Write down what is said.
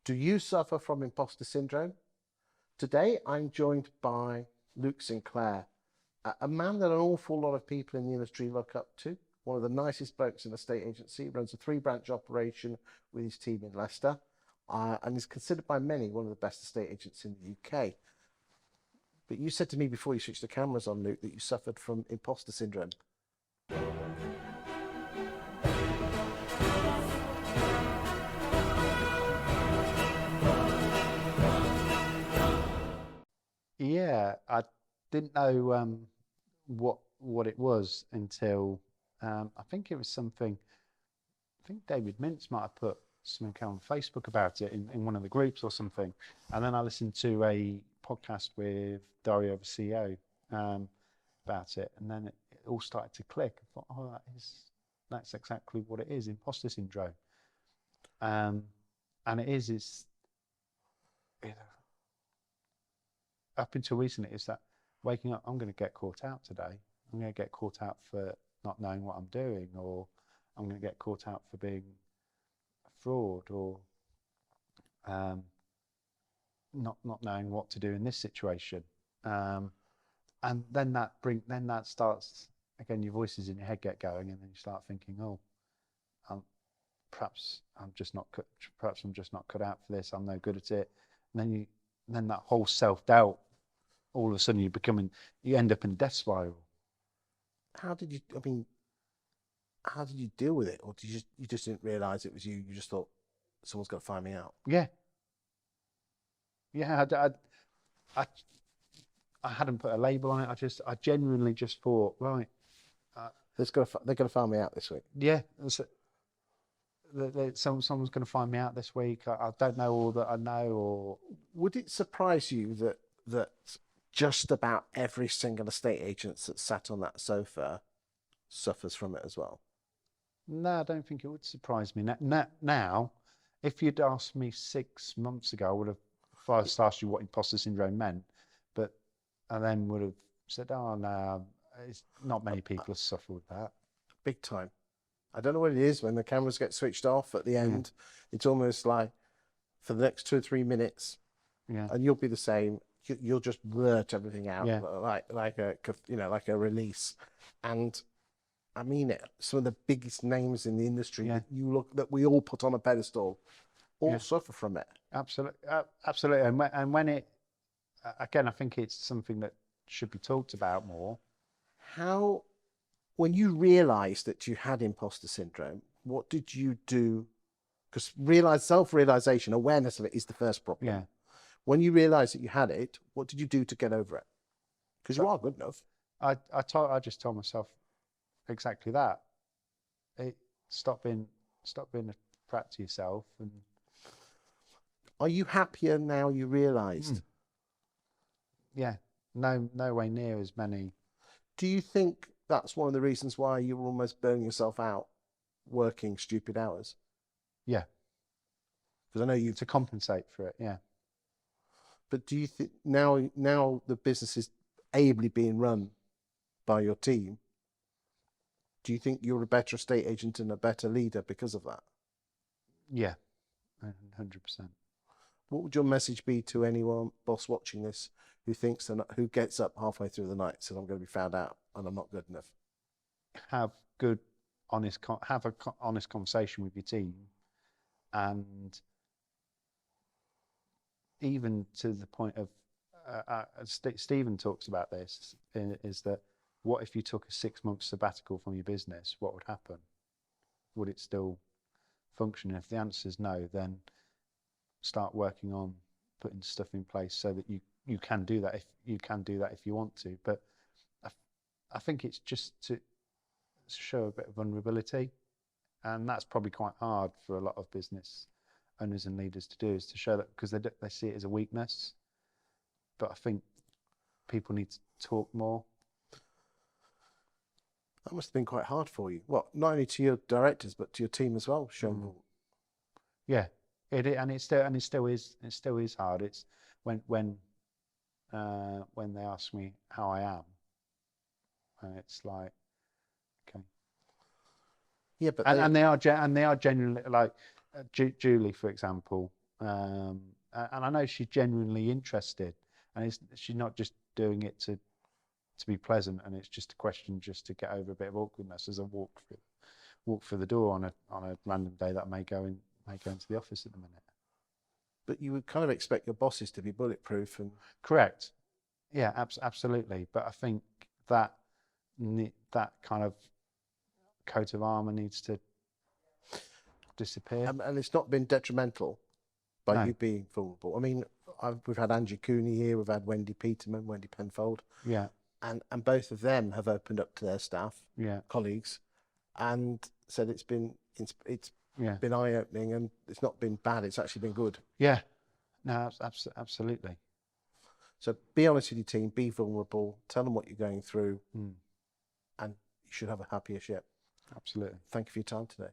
Do you suffer from imposter syndrome? Today, I'm joined by Luke Sinclair, a man that an awful lot of people in the industry look up to. One of the nicest blokes in the estate agency, runs a 3-branch operation with his team in Leicester, and is considered by many one of the best estate agents in the UK. But you said to me before you switched the cameras on, Luke, that you suffered from imposter syndrome. Yeah, I didn't know what it was until I think it was something. I think David Mintz might have put something on Facebook about it in one of the groups or something, and then I listened to a podcast with Dario, the CEO, about it, and then it all started to click. I thought, oh, that's exactly what it is, imposter syndrome. And it's up until recently, it's that waking up, I'm going to get caught out today. I'm going to get caught out for not knowing what I'm doing, or I'm going to get caught out for being a fraud, or not knowing what to do in this situation. And then that starts again. Your voices in your head get going, and then you start thinking, oh, perhaps I'm just not cut out for this. I'm no good at it. And then that whole self-doubt, all of a sudden you end up in a death spiral. How did you deal with it? Or did you just didn't realise it was you? You just thought, someone's got to find me out. Yeah. I hadn't put a label on it. I genuinely just thought, right, they're going to find me out this week. Yeah, someone's going to find me out this week. I don't know all that I know. Or would it surprise you that just about every single estate agent that sat on that sofa suffers from it as well? No, I don't think it would surprise me. Now, if you'd asked me 6 months ago, I would have first asked you what imposter syndrome meant, but I then would have said, oh, no, it's not many people suffer with that. Big time. I don't know what it is when the cameras get switched off at the end. It's almost like for the next 2 or 3 minutes, and you'll be the same. You'll just blurt everything out like a release. And I mean it. Some of the biggest names in the industry that we all put on a pedestal all suffer from it. Absolutely. And when it again, I think it's something that should be talked about more. When you realised that you had imposter syndrome, what did you do? Because self-realisation, awareness of it is the first problem. Yeah. When you realised that you had it, what did you do to get over it? Because you are good enough. I just told myself exactly that. Stop being a prat to yourself. And are you happier now you realised? Yeah. No way near as many. Do you think that's one of the reasons why you were almost burning yourself out working stupid hours? Yeah. Because I know to compensate for it, yeah. But do you think now the business is ably being run by your team, do you think you're a better estate agent and a better leader because of that? Yeah, 100%. What would your message be to anyone, boss, watching this, who gets up halfway through the night and says, I'm going to be found out and I'm not good enough? Have an honest conversation with your team, and even to the point of Stephen talks about this, is that what if you took a 6-month sabbatical from your business? What would happen? Would it still function? If the answer is no, then start working on putting stuff in place so that you can do that if you want to. But I think it's just to show a bit of vulnerability, and that's probably quite hard for a lot of business owners and leaders to do, is to show that, because they see it as a weakness. But I think people need to talk more. That must have been quite hard for you. Well, not only to your directors but to your team as well, Sean. Yeah, it still is hard. It's when they ask me how I am, and it's like, okay. Yeah, but and they are genuinely, like Julie, for example. And I know she's genuinely interested, and she's not just doing it to be pleasant, and it's just a question just to get over a bit of awkwardness as I walk through the door on a random day that I may go into the office at the minute. But you would kind of expect your bosses to be bulletproof and Correct. Yeah, absolutely. But I think that kind of coat of armour needs to disappear. and it's not been detrimental by No. you being vulnerable. I mean, we've had Angie Cooney here, we've had Wendy Penfold, Yeah. and both of them have opened up to their staff, Yeah. colleagues, and said it's been Yeah. been eye-opening, and it's not been bad, it's actually been good. Yeah. No, absolutely. So be honest with your team, be vulnerable, tell them what you're going through, Mm. and you should have a happier ship. Absolutely. Thank you for your time today.